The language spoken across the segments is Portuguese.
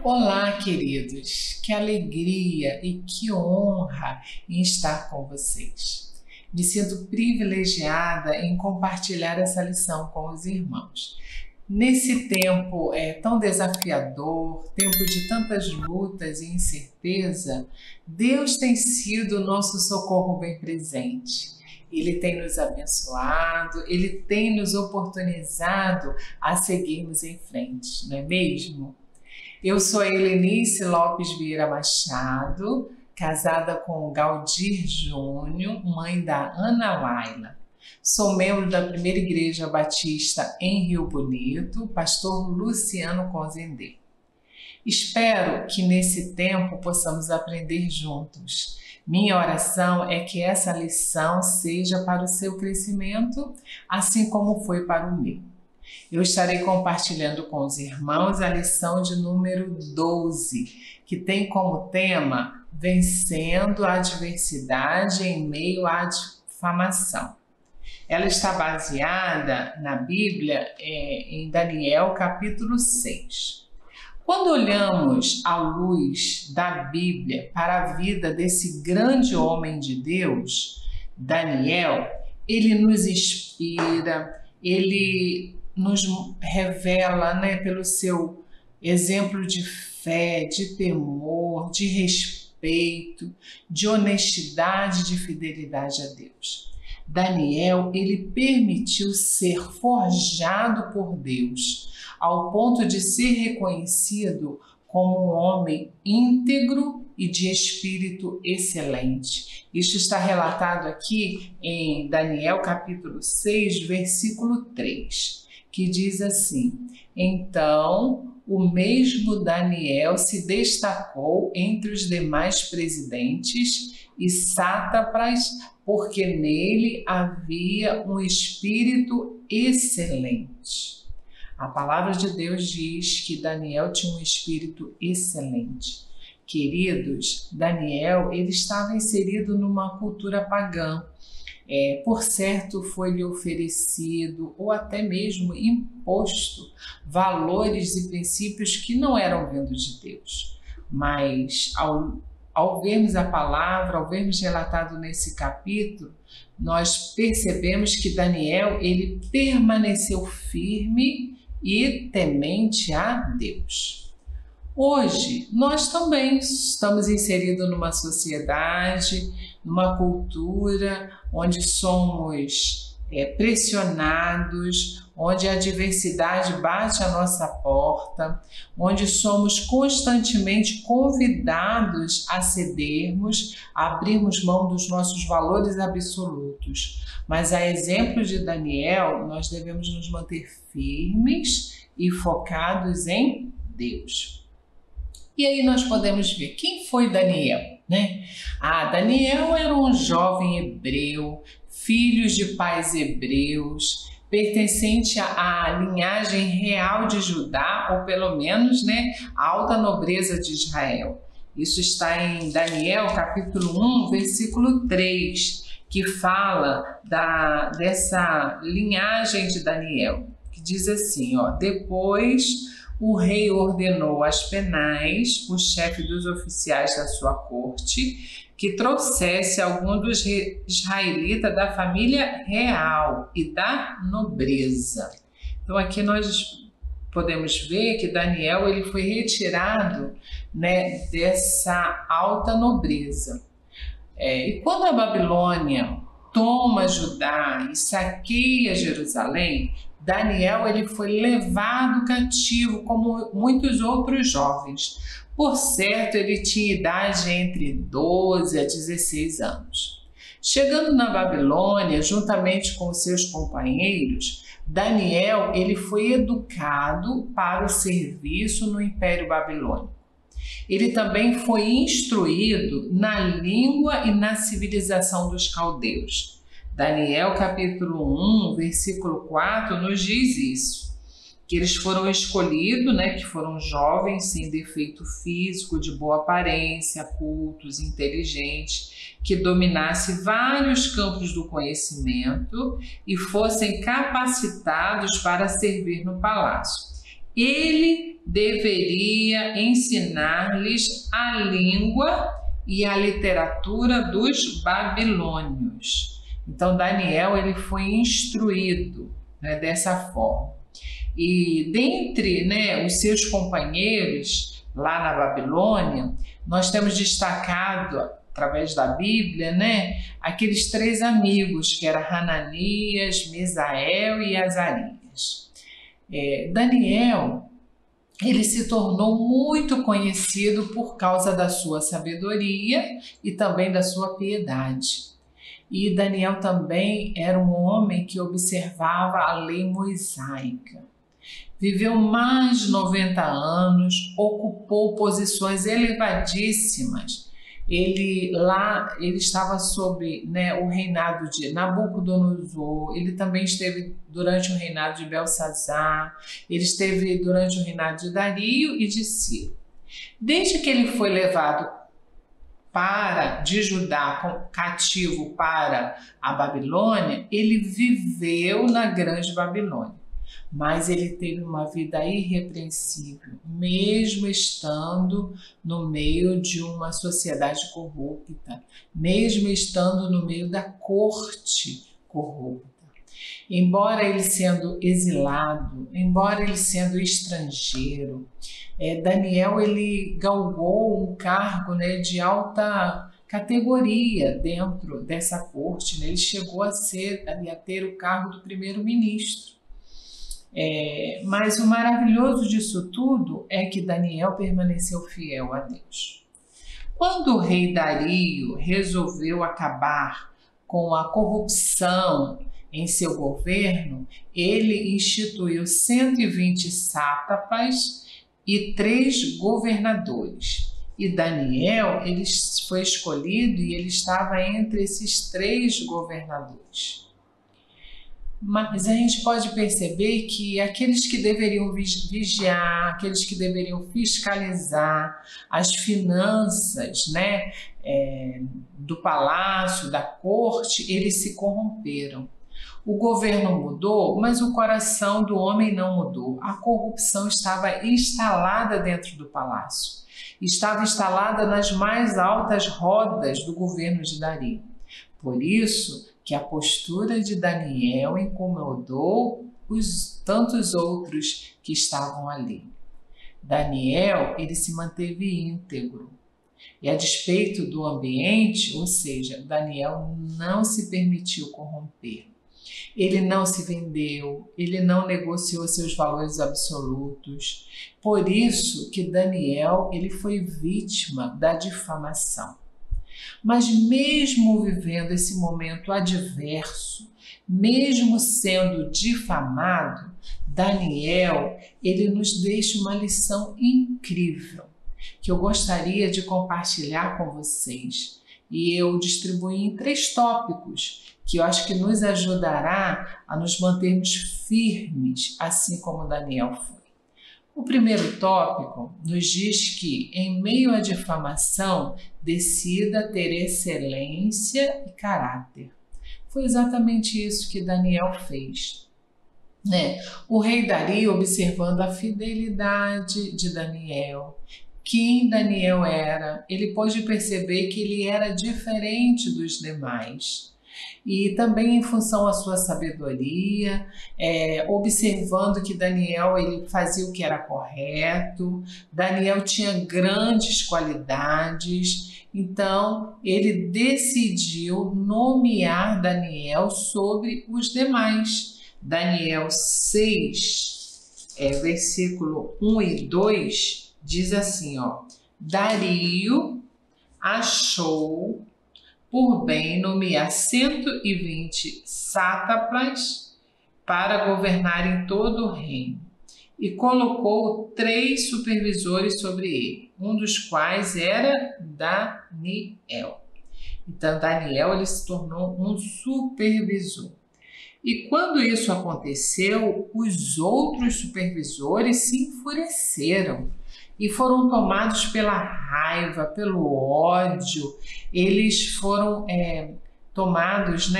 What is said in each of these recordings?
Olá, queridos! Que alegria e que honra em estar com vocês. Me sinto privilegiada em compartilhar essa lição com os irmãos. Nesse tempo tão desafiador, tempo de tantas lutas e incerteza, Deus tem sido o nosso socorro bem presente. Ele tem nos abençoado, Ele tem nos oportunizado a seguirmos em frente, não é mesmo? Eu sou a Helenice Lopes Vieira Machado, casada com Galdir Júnior, mãe da Ana Laila. Sou membro da Primeira Igreja Batista em Rio Bonito, pastor Luciano Conzendê. Espero que nesse tempo possamos aprender juntos. Minha oração é que essa lição seja para o seu crescimento, assim como foi para o meu. Eu estarei compartilhando com os irmãos a lição de número 12, que tem como tema Vencendo a Adversidade em Meio à Difamação. Ela está baseada na Bíblia em Daniel capítulo 6. Quando olhamos à luz da Bíblia para a vida desse grande homem de Deus, Daniel, ele nos inspira, ele nos revela, pelo seu exemplo de fé, de temor, de respeito, de honestidade, de fidelidade a Deus. Daniel, ele permitiu ser forjado por Deus, ao ponto de ser reconhecido como um homem íntegro e de espírito excelente. Isso está relatado aqui em Daniel capítulo 6, versículo 3. Que diz assim: Então o mesmo Daniel se destacou entre os demais presidentes e sátrapas, porque nele havia um espírito excelente. A palavra de Deus diz que Daniel tinha um espírito excelente. Queridos, Daniel, ele estava inserido numa cultura pagã. Por certo, foi-lhe oferecido ou até mesmo imposto valores e princípios que não eram vindos de Deus. Mas ao vermos a palavra, ao vermos relatado nesse capítulo, nós percebemos que Daniel, ele permaneceu firme e temente a Deus. Hoje, nós também estamos inseridos numa sociedade, numa cultura onde somos pressionados, onde a adversidade bate à nossa porta, onde somos constantemente convidados a cedermos, a abrirmos mão dos nossos valores absolutos. Mas a exemplo de Daniel, nós devemos nos manter firmes e focados em Deus. E aí nós podemos ver quem foi Daniel, Daniel era um jovem hebreu, filho de pais hebreus, pertencente à linhagem real de Judá, ou pelo menos, a alta nobreza de Israel. Isso está em Daniel capítulo 1, versículo 3, que fala dessa linhagem de Daniel, que diz assim, Depois o rei ordenou a Aspenaz, o chefe dos oficiais da sua corte, que trouxesse algum dos israelitas da família real e da nobreza. Então aqui nós podemos ver que Daniel ele foi retirado dessa alta nobreza. E quando a Babilônia toma Judá e saqueia Jerusalém, Daniel ele foi levado cativo como muitos outros jovens. Por certo, ele tinha idade entre 12 a 16 anos. Chegando na Babilônia, juntamente com seus companheiros, Daniel ele foi educado para o serviço no Império Babilônico. Ele também foi instruído na língua e na civilização dos caldeus. Daniel capítulo 1, versículo 4 nos diz isso, que eles foram escolhidos, que foram jovens sem defeito físico, de boa aparência, cultos, inteligentes, que dominassem vários campos do conhecimento e fossem capacitados para servir no palácio. ele deveria ensinar-lhes a língua e a literatura dos babilônios. Então Daniel ele foi instruído, né, dessa forma. E dentre, né, os seus companheiros lá na Babilônia, nós temos destacado através da Bíblia, né, aqueles 3 amigos que eram Hananias, Misael e Azarias. Daniel ele se tornou muito conhecido por causa da sua sabedoria e também da sua piedade. E Daniel também era um homem que observava a lei mosaica. Viveu mais de 90 anos, ocupou posições elevadíssimas. Ele estava sob, né, o reinado de Nabucodonosor, ele também esteve durante o reinado de Belsazar, ele esteve durante o reinado de Dario e de Ciro. Desde que ele foi levado de Judá cativo para a Babilônia, ele viveu na Grande Babilônia. Mas ele teve uma vida irrepreensível, mesmo estando no meio de uma sociedade corrupta, mesmo estando no meio da corte corrupta. Embora ele sendo exilado, embora ele sendo estrangeiro, Daniel ele galgou um cargo, né, de alta categoria dentro dessa corte, né? Ele chegou a ter o cargo do primeiro-ministro. Mas o maravilhoso disso tudo é que Daniel permaneceu fiel a Deus. Quando o rei Dario resolveu acabar com a corrupção em seu governo, ele instituiu 120 sátrapas e 3 governadores. E Daniel ele foi escolhido e ele estava entre esses 3 governadores. Mas a gente pode perceber que aqueles que deveriam vigiar, aqueles que deveriam fiscalizar as finanças, né, do palácio, da corte, eles se corromperam. O governo mudou, mas o coração do homem não mudou. A corrupção estava instalada dentro do palácio. Estava instalada nas mais altas rodas do governo de Dario. Por isso que a postura de Daniel incomodou tantos outros que estavam ali. Daniel, ele se manteve íntegro. E a despeito do ambiente, ou seja, Daniel não se permitiu corromper. Ele não se vendeu, ele não negociou seus valores absolutos. Por isso que Daniel, ele foi vítima da difamação. Mas mesmo vivendo esse momento adverso, mesmo sendo difamado, Daniel, ele nos deixa uma lição incrível, que eu gostaria de compartilhar com vocês. E eu distribuí em 3 tópicos, que eu acho que nos ajudará a nos mantermos firmes, assim como Daniel foi. O primeiro tópico nos diz que, em meio à difamação, decida ter excelência e caráter. Foi exatamente isso que Daniel fez. O rei Dario, observando a fidelidade de Daniel, quem Daniel era, ele pôde perceber que ele era diferente dos demais. E também em função à sua sabedoria, observando que Daniel ele fazia o que era correto, Daniel tinha grandes qualidades, então ele decidiu nomear Daniel sobre os demais. Daniel 6, versículo 1 e 2, diz assim, Dario achou por bem nomear 120 sátrapas para governar em todo o reino, e colocou 3 supervisores sobre ele, um dos quais era Daniel. Então, Daniel ele se tornou um supervisor. E quando isso aconteceu, os outros supervisores se enfureceram e foram tomados pela raiva, pelo ódio. Eles foram tomados,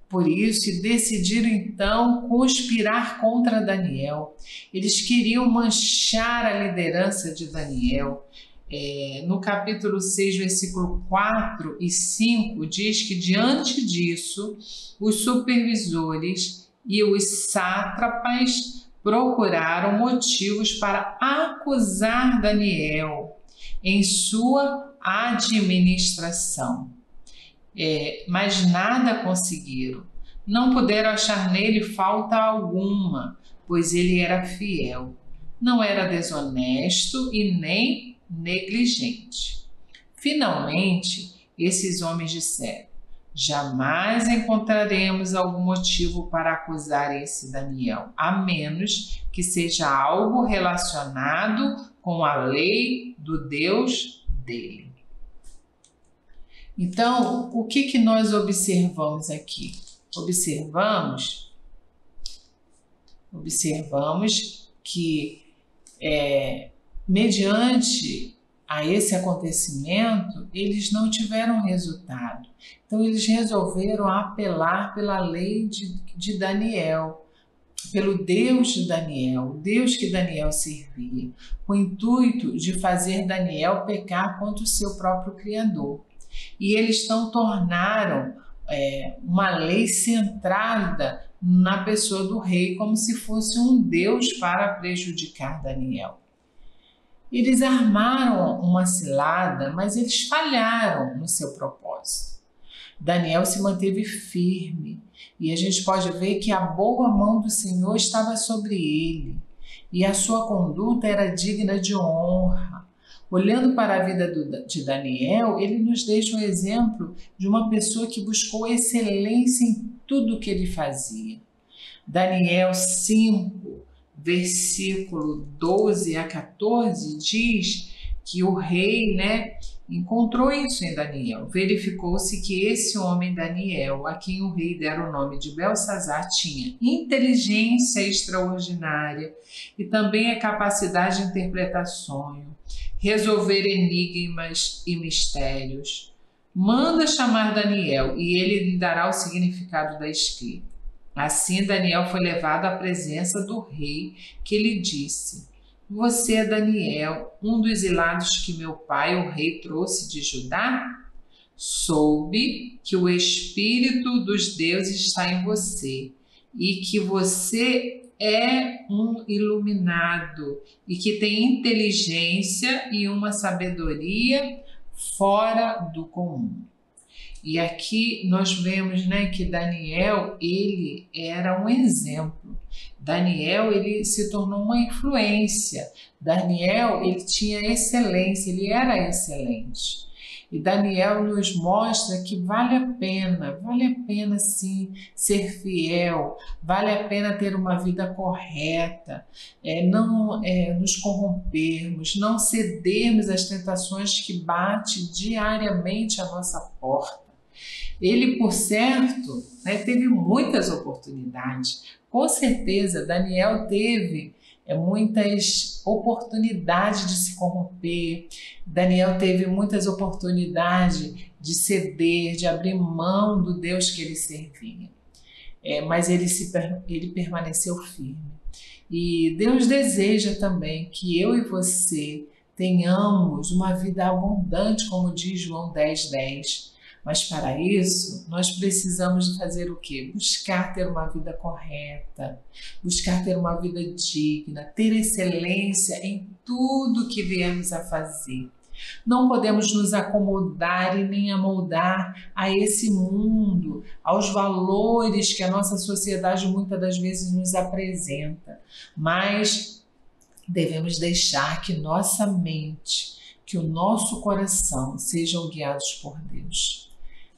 por isso e decidiram então conspirar contra Daniel. Eles queriam manchar a liderança de Daniel. No capítulo 6, versículo 4 e 5, diz que diante disso, os supervisores e os sátrapas procuraram motivos para acusar Daniel em sua administração. Mas nada conseguiram. Não puderam achar nele falta alguma, pois ele era fiel. Não era desonesto e nem negligente. Finalmente, esses homens disseram: jamais encontraremos algum motivo para acusar esse Daniel, a menos que seja algo relacionado com a lei do Deus dele. Então, o que nós observamos aqui? Observamos que, mediante a esse acontecimento, eles não tiveram resultado. Então, eles resolveram apelar pela lei de Daniel, pelo Deus de Daniel, o Deus que Daniel servia, com o intuito de fazer Daniel pecar contra o seu próprio Criador. E eles então tornaram uma lei centrada na pessoa do rei, como se fosse um Deus para prejudicar Daniel. Eles armaram uma cilada, mas eles falharam no seu propósito. Daniel se manteve firme e a gente pode ver que a boa mão do Senhor estava sobre ele e a sua conduta era digna de honra. Olhando para a vida de Daniel, ele nos deixa um exemplo de uma pessoa que buscou excelência em tudo o que ele fazia. Daniel 5, versículo 12 a 14, diz que o rei, encontrou isso em Daniel. Verificou-se que esse homem Daniel, a quem o rei dera o nome de Belsassar, tinha inteligência extraordinária e também a capacidade de interpretar sonho, resolver enigmas e mistérios. Manda chamar Daniel e ele lhe dará o significado da escrita. Assim Daniel foi levado à presença do rei, que lhe disse: você é Daniel, um dos ilados que meu pai, o rei, trouxe de Judá? Soube que o Espírito dos deuses está em você e que você é um iluminado e que tem inteligência e uma sabedoria fora do comum. E aqui nós vemos, que Daniel, ele era um exemplo. Daniel, ele se tornou uma influência. Daniel, ele tinha excelência, ele era excelente. E Daniel nos mostra que vale a pena sim ser fiel, vale a pena ter uma vida correta, não nos corrompermos, não cedermos às tentações que batem diariamente à nossa porta. Ele, por certo, teve muitas oportunidades. Com certeza, Daniel teve muitas oportunidades de se corromper. Daniel teve muitas oportunidades de ceder, de abrir mão do Deus que ele servia. Mas ele permaneceu firme. E Deus deseja também que eu e você tenhamos uma vida abundante, como diz João 10:10. Mas para isso, nós precisamos fazer o quê? Buscar ter uma vida correta, buscar ter uma vida digna, ter excelência em tudo que viemos a fazer. Não podemos nos acomodar e nem amoldar a esse mundo, aos valores que a nossa sociedade muitas das vezes nos apresenta, mas devemos deixar que nossa mente, que o nosso coração sejam guiados por Deus.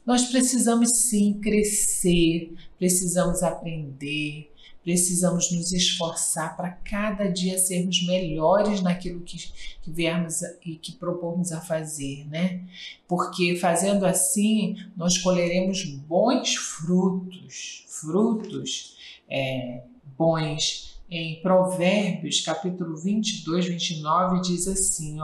Nós precisamos sim crescer, precisamos aprender, precisamos nos esforçar para cada dia sermos melhores naquilo que viermos e que propomos a fazer, Porque fazendo assim, nós colheremos bons frutos bons. Em Provérbios, capítulo 22, 29, diz assim,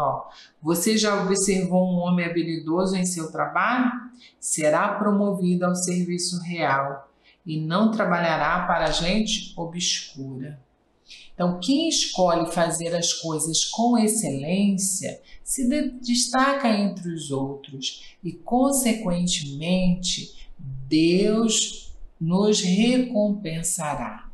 você já observou um homem habilidoso em seu trabalho? Será promovido ao serviço real e não trabalhará para gente obscura. Então, quem escolhe fazer as coisas com excelência se destaca entre os outros e, consequentemente, Deus nos recompensará.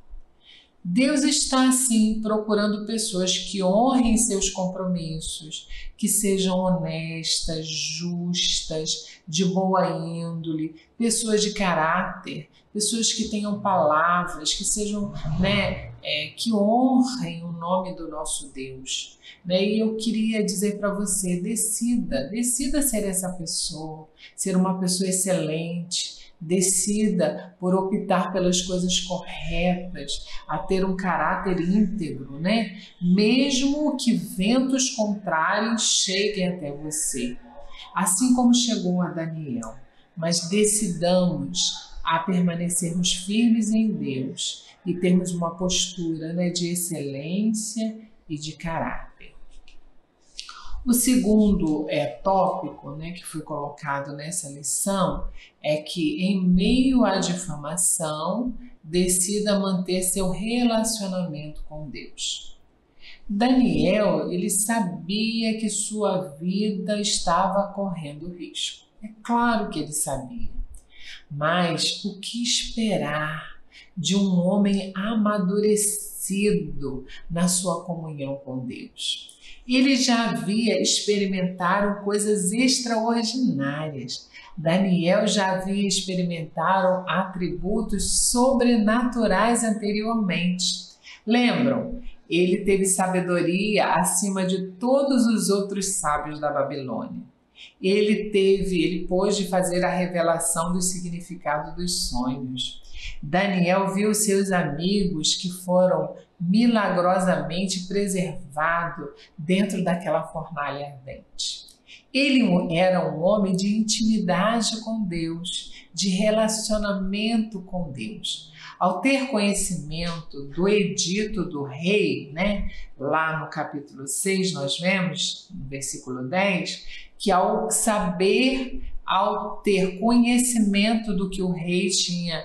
Deus está, sim, procurando pessoas que honrem seus compromissos, que sejam honestas, justas, de boa índole, pessoas de caráter, pessoas que tenham palavras, que sejam, que honrem o nome do nosso Deus. E eu queria dizer para você, decida ser essa pessoa, ser uma pessoa excelente. Decida por optar pelas coisas corretas, a ter um caráter íntegro, Mesmo que ventos contrários cheguem até você, assim como chegou a Daniel. Mas decidamos a permanecermos firmes em Deus e termos uma postura de excelência e de caráter. O segundo tópico que foi colocado nessa lição é que, em meio à difamação, decida manter seu relacionamento com Deus. Daniel, ele sabia que sua vida estava correndo risco. É claro que ele sabia. Mas o que esperar de um homem amadurecido na sua comunhão com Deus? Ele já havia experimentado coisas extraordinárias. Daniel já havia experimentado atributos sobrenaturais anteriormente. Lembram? Ele teve sabedoria acima de todos os outros sábios da Babilônia. Ele pôde fazer a revelação do significado dos sonhos. Daniel viu seus amigos que foram milagrosamente preservados dentro daquela fornalha ardente. Ele era um homem de intimidade com Deus, de relacionamento com Deus. Ao ter conhecimento do edito do rei, lá no capítulo 6, nós vemos, no versículo 10, que ao ter conhecimento do que o rei tinha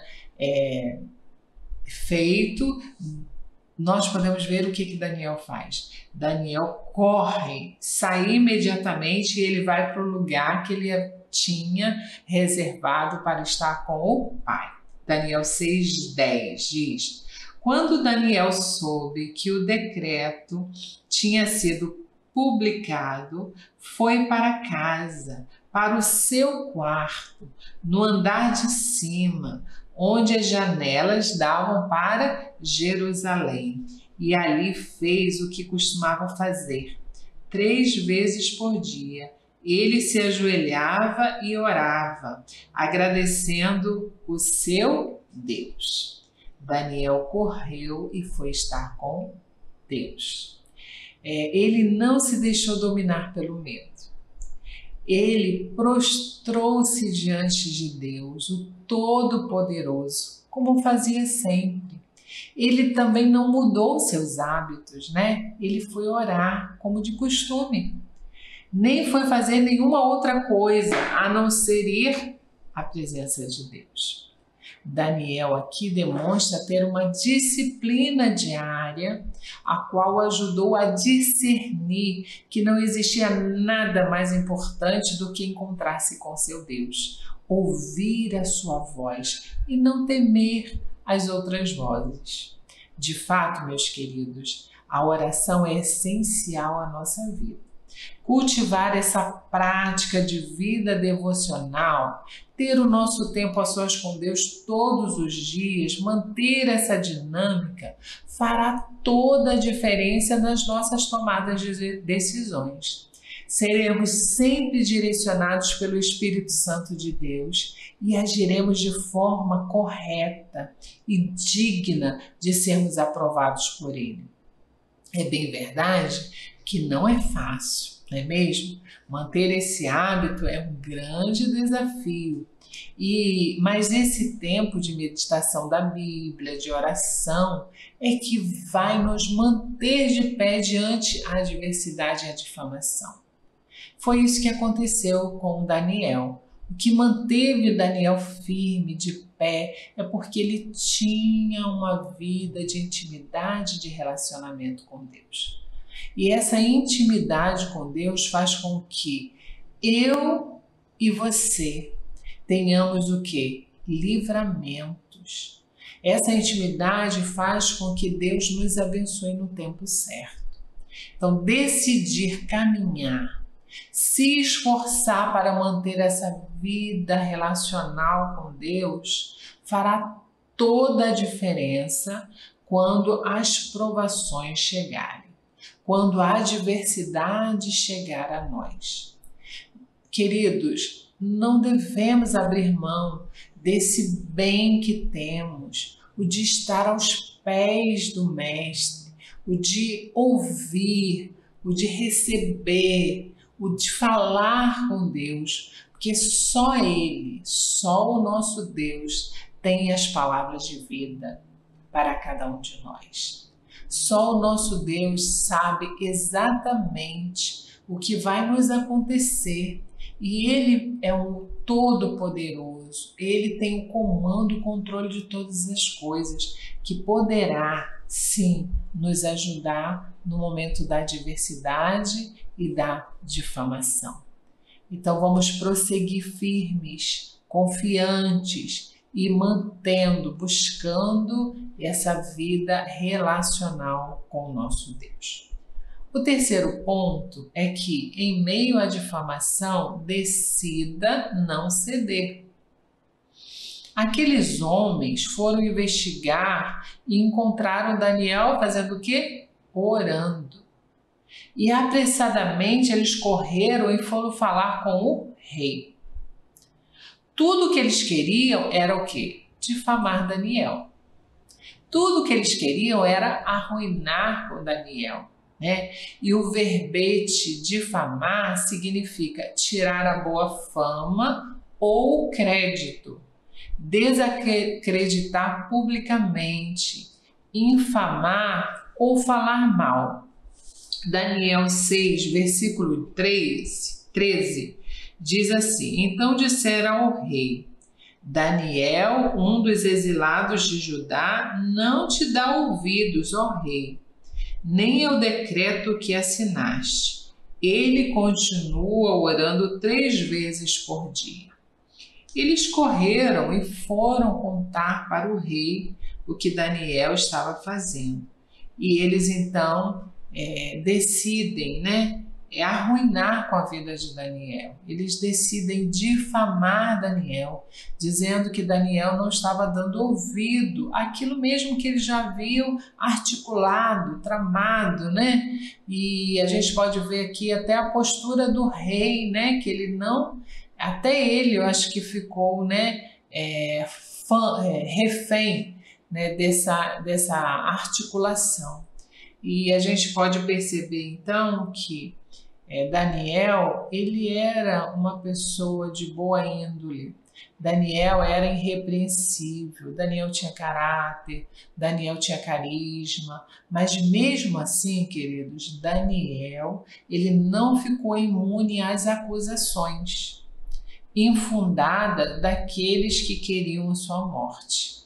feito, nós podemos ver o que Daniel faz. Daniel corre, sai imediatamente e ele vai para o lugar que ele tinha reservado para estar com o pai. Daniel 6:10 diz: quando Daniel soube que o decreto tinha sido publicado, foi para casa, para o seu quarto, no andar de cima, onde as janelas davam para Jerusalém, e ali fez o que costumava fazer. 3 vezes por dia, ele se ajoelhava e orava, agradecendo o seu Deus. Daniel correu e foi estar com Deus. Ele não se deixou dominar pelo medo. Ele prostrou-se diante de Deus, o Todo-Poderoso, como fazia sempre. Ele também não mudou seus hábitos, Ele foi orar, como de costume. Nem foi fazer nenhuma outra coisa, a não ser ir à presença de Deus. Daniel aqui demonstra ter uma disciplina diária, a qual ajudou a discernir que não existia nada mais importante do que encontrar-se com seu Deus, ouvir a sua voz e não temer as outras vozes. De fato, meus queridos, a oração é essencial à nossa vida. Cultivar essa prática de vida devocional, ter o nosso tempo a sós com Deus todos os dias, manter essa dinâmica, fará toda a diferença nas nossas tomadas de decisões. Seremos sempre direcionados pelo Espírito Santo de Deus e agiremos de forma correta e digna de sermos aprovados por Ele. É bem verdade que não é fácil, não é mesmo? Manter esse hábito é um grande desafio. Mas esse tempo de meditação da Bíblia, de oração, é que vai nos manter de pé diante a adversidade e a difamação. Foi isso que aconteceu com Daniel. O que manteve Daniel firme, de pé, é porque ele tinha uma vida de intimidade, de relacionamento com Deus. E essa intimidade com Deus faz com que eu e você tenhamos o quê? Livramentos. Essa intimidade faz com que Deus nos abençoe no tempo certo. Então, decidir caminhar, se esforçar para manter essa vida relacional com Deus, fará toda a diferença quando as provações chegarem, quando a adversidade chegar a nós. Queridos, não devemos abrir mão desse bem que temos, o de estar aos pés do Mestre, o de ouvir, o de receber, o de falar com Deus, porque só Ele, só o nosso Deus tem as palavras de vida para cada um de nós. Só o nosso Deus sabe exatamente o que vai nos acontecer. E Ele é um todo-poderoso, Ele tem o comando e o controle de todas as coisas, que poderá, sim, nos ajudar no momento da adversidade e da difamação. Então vamos prosseguir firmes, confiantes e mantendo, buscando essa vida relacional com o nosso Deus. O terceiro ponto é que, em meio à difamação, decida não ceder. Aqueles homens foram investigar e encontraram Daniel fazendo o quê? Orando. E apressadamente eles correram e foram falar com o rei. Tudo que eles queriam era o quê? Difamar Daniel. Tudo que eles queriam era arruinar com Daniel. E o verbete difamar significa tirar a boa fama ou crédito, desacreditar publicamente, infamar ou falar mal. Daniel 6, versículo 13, diz assim: Então disseram ao rei: Daniel, um dos exilados de Judá, não te dá ouvidos, ó rei, nem ao decreto que assinaste. Ele continua orando 3 vezes por dia. Eles correram e foram contar para o rei o que Daniel estava fazendo. E eles então decidem, arruinar com a vida de Daniel. Eles decidem difamar Daniel, dizendo que Daniel não estava dando ouvido àquilo mesmo que eles já haviam articulado, tramado, E a gente pode ver aqui até a postura do rei, que ele não, até ele eu acho que ficou, refém, dessa articulação. E a gente pode perceber então que Daniel, ele era uma pessoa de boa índole. Daniel era irrepreensível, Daniel tinha caráter, Daniel tinha carisma, mas mesmo assim, queridos, Daniel, ele não ficou imune às acusações infundadas daqueles que queriam a sua morte.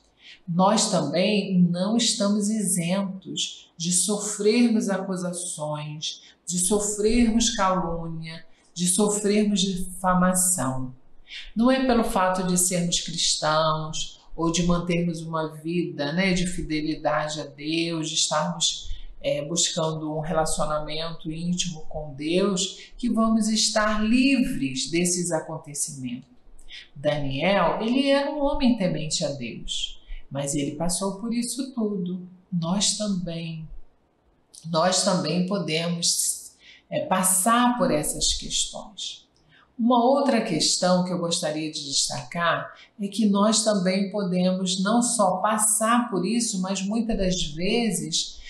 Nós também não estamos isentos de sofrermos acusações, de sofrermos calúnia, de sofrermos difamação. Não é pelo fato de sermos cristãos ou de mantermos uma vida de fidelidade a Deus, de estarmos buscando um relacionamento íntimo com Deus, que vamos estar livres desses acontecimentos. Daniel, ele era um homem temente a Deus, mas ele passou por isso tudo. Nós também podemos passar por essas questões. Uma outra questão que eu gostaria de destacar é que nós também podemos não só passar por isso, mas muitas das vezes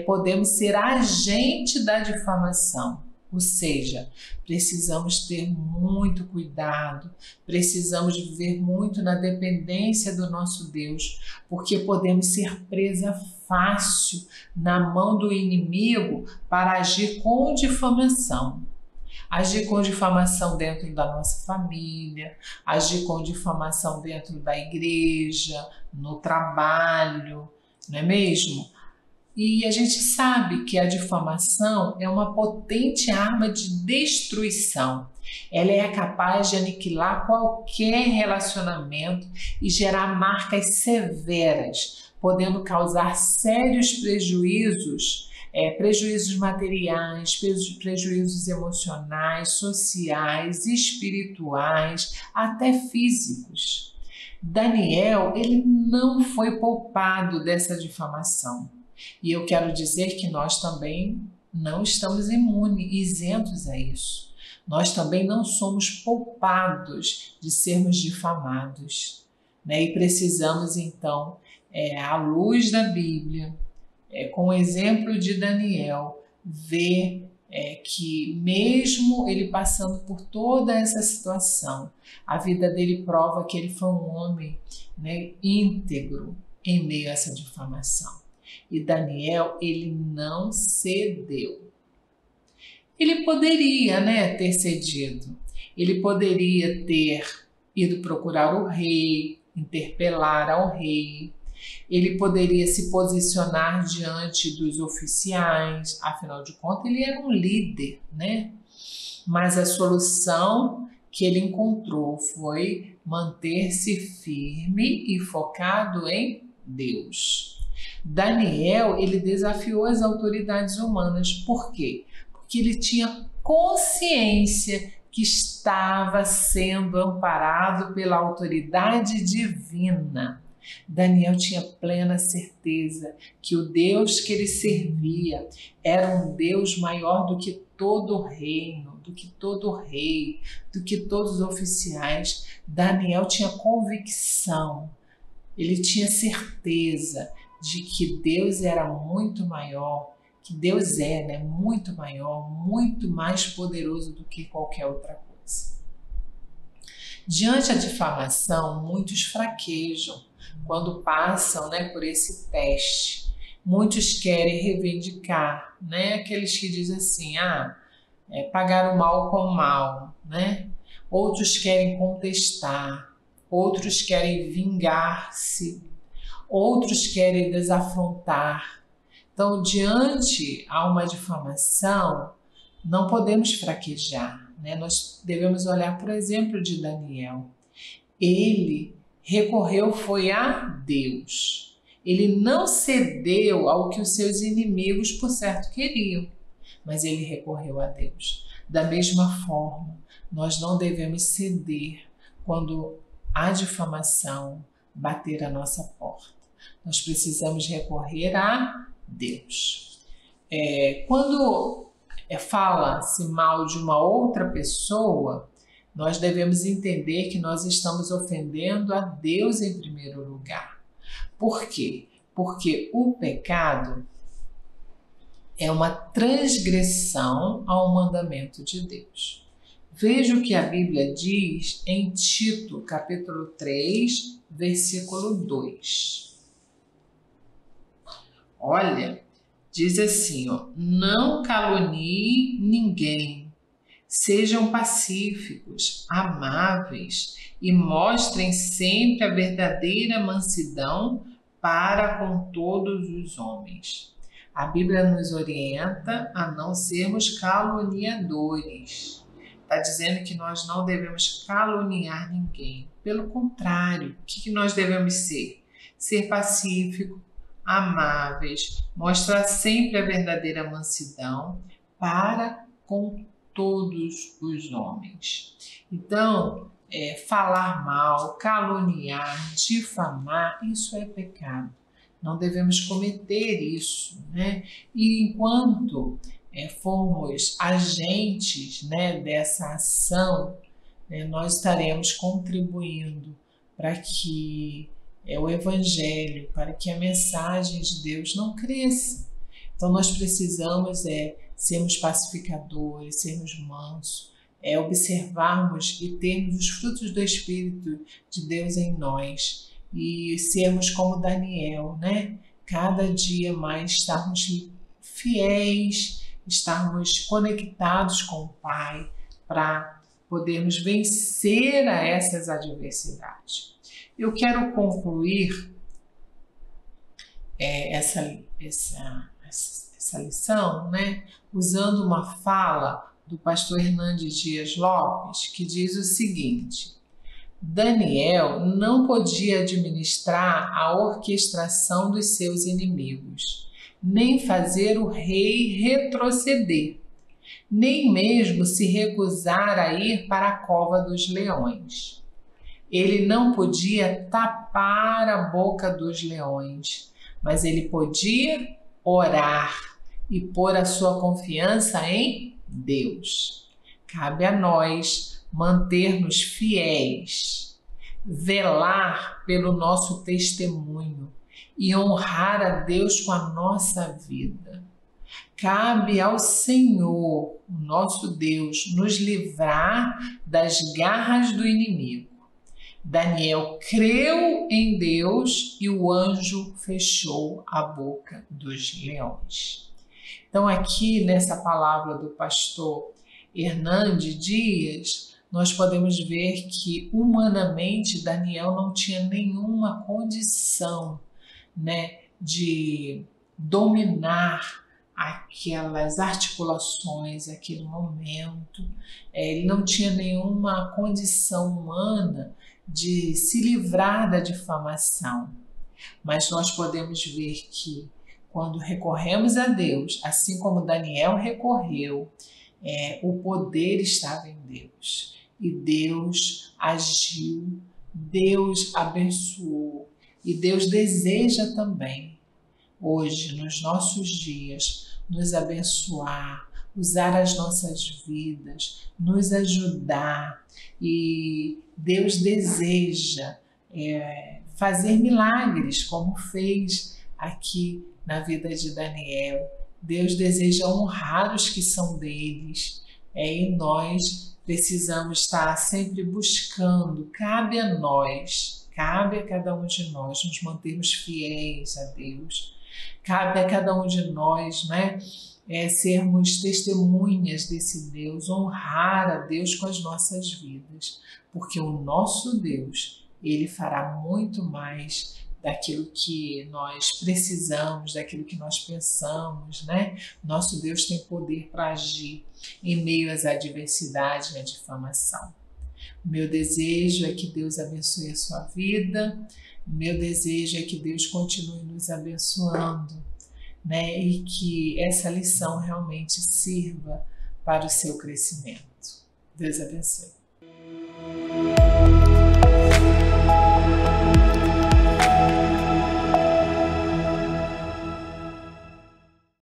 podemos ser agente da difamação. Ou seja, precisamos ter muito cuidado, precisamos viver muito na dependência do nosso Deus, porque podemos ser presa fácil na mão do inimigo para agir com difamação. agir com difamação dentro da nossa família, agir com difamação dentro da igreja, no trabalho, não é mesmo? E a gente sabe que a difamação é uma potente arma de destruição. Ela é capaz de aniquilar qualquer relacionamento e gerar marcas severas, podendo causar sérios prejuízos, prejuízos materiais, prejuízos emocionais, sociais, espirituais, até físicos. Daniel, ele não foi poupado dessa difamação. E eu quero dizer que nós também não estamos imunes, isentos a isso. Nós também não somos poupados de sermos difamados, né? E precisamos, então, à luz da Bíblia, com o exemplo de Daniel, ver que mesmo ele passando por toda essa situação, a vida dele prova que ele foi um homem, né, íntegro em meio a essa difamação. E Daniel, ele não cedeu. Ele poderia, né, ter cedido. Ele poderia ter ido procurar o rei, interpelar ao rei. Ele poderia se posicionar diante dos oficiais. Afinal de contas, ele era um líder, né? Mas a solução que ele encontrou foi manter-se firme e focado em Deus. Daniel, ele desafiou as autoridades humanas. Por quê? Porque ele tinha consciência que estava sendo amparado pela autoridade divina. Daniel tinha plena certeza que o Deus que ele servia era um Deus maior do que todo o reino, do que todo o rei, do que todos os oficiais. Daniel tinha convicção, ele tinha certeza de que Deus era muito maior, que Deus é, né, muito maior, muito mais poderoso do que qualquer outra coisa. Diante da difamação, muitos fraquejam quando passam, né, por esse teste. Muitos querem reivindicar, né, aqueles que dizem assim, pagar o mal com o mal, né? Outros querem contestar, outros querem vingar-se, outros querem desafrontar. Então, diante a uma difamação, não podemos fraquejar, né? Nós devemos olhar, por exemplo, de Daniel. Ele recorreu foi a Deus. Ele não cedeu ao que os seus inimigos, por certo, queriam, mas ele recorreu a Deus. Da mesma forma, nós não devemos ceder quando a difamação bater a nossa porta. Nós precisamos recorrer a Deus. Quando fala-se mal de uma outra pessoa, nós devemos entender que nós estamos ofendendo a Deus em primeiro lugar. Por quê? Porque o pecado é uma transgressão ao mandamento de Deus. Veja o que a Bíblia diz em Tito, capítulo 3, versículo 2. Olha, diz assim, não calunie ninguém, sejam pacíficos, amáveis e mostrem sempre a verdadeira mansidão para com todos os homens. A Bíblia nos orienta a não sermos caluniadores. Está dizendo que nós não devemos caluniar ninguém. Pelo contrário, o que nós devemos ser? Ser pacífico, amáveis, mostrar sempre a verdadeira mansidão para com todos os homens. Então, falar mal, caluniar, difamar, isso é pecado. Não devemos cometer isso, né? E enquanto formos agentes, né, dessa ação, né, nós estaremos contribuindo para que o Evangelho, para que a mensagem de Deus não cresça. Então nós precisamos sermos pacificadores, sermos mansos, observarmos e termos os frutos do Espírito de Deus em nós e sermos como Daniel, né? Cada dia mais estarmos fiéis, estarmos conectados com o Pai, para podermos vencer a essas adversidades. Eu quero concluir essa lição, né, usando uma fala do pastor Hernandes Dias Lopes, que diz o seguinte: Daniel não podia administrar a orquestração dos seus inimigos, nem fazer o rei retroceder, nem mesmo se recusar a ir para a cova dos leões. Ele não podia tapar a boca dos leões, mas ele podia orar e pôr a sua confiança em Deus. Cabe a nós manter-nos fiéis, velar pelo nosso testemunho e honrar a Deus com a nossa vida. Cabe ao Senhor, o nosso Deus, nos livrar das garras do inimigo. Daniel creu em Deus e o anjo fechou a boca dos leões. Então, aqui nessa palavra do pastor Hernandes Dias, nós podemos ver que humanamente Daniel não tinha nenhuma condição, né, de dominar aquelas articulações, aquele momento. Ele não tinha nenhuma condição humana de se livrar da difamação. Mas nós podemos ver que quando recorremos a Deus, assim como Daniel recorreu, o poder estava em Deus. E Deus agiu, Deus abençoou. E Deus deseja também, hoje, nos nossos dias, nos abençoar, usar as nossas vidas, nos ajudar. E Deus deseja fazer milagres, como fez aqui na vida de Daniel. Deus deseja honrar os que são deles, e nós precisamos estar sempre buscando. Cabe a nós, cabe a cada um de nós nos mantermos fiéis a Deus. Cabe a cada um de nós, né, sermos testemunhas desse Deus, honrar a Deus com as nossas vidas, porque o nosso Deus, Ele fará muito mais daquilo que nós precisamos, daquilo que nós pensamos, né? Nosso Deus tem poder para agir em meio às adversidades e à difamação. O meu desejo é que Deus abençoe a sua vida, o meu desejo é que Deus continue nos abençoando, né? E que essa lição realmente sirva para o seu crescimento. Deus abençoe.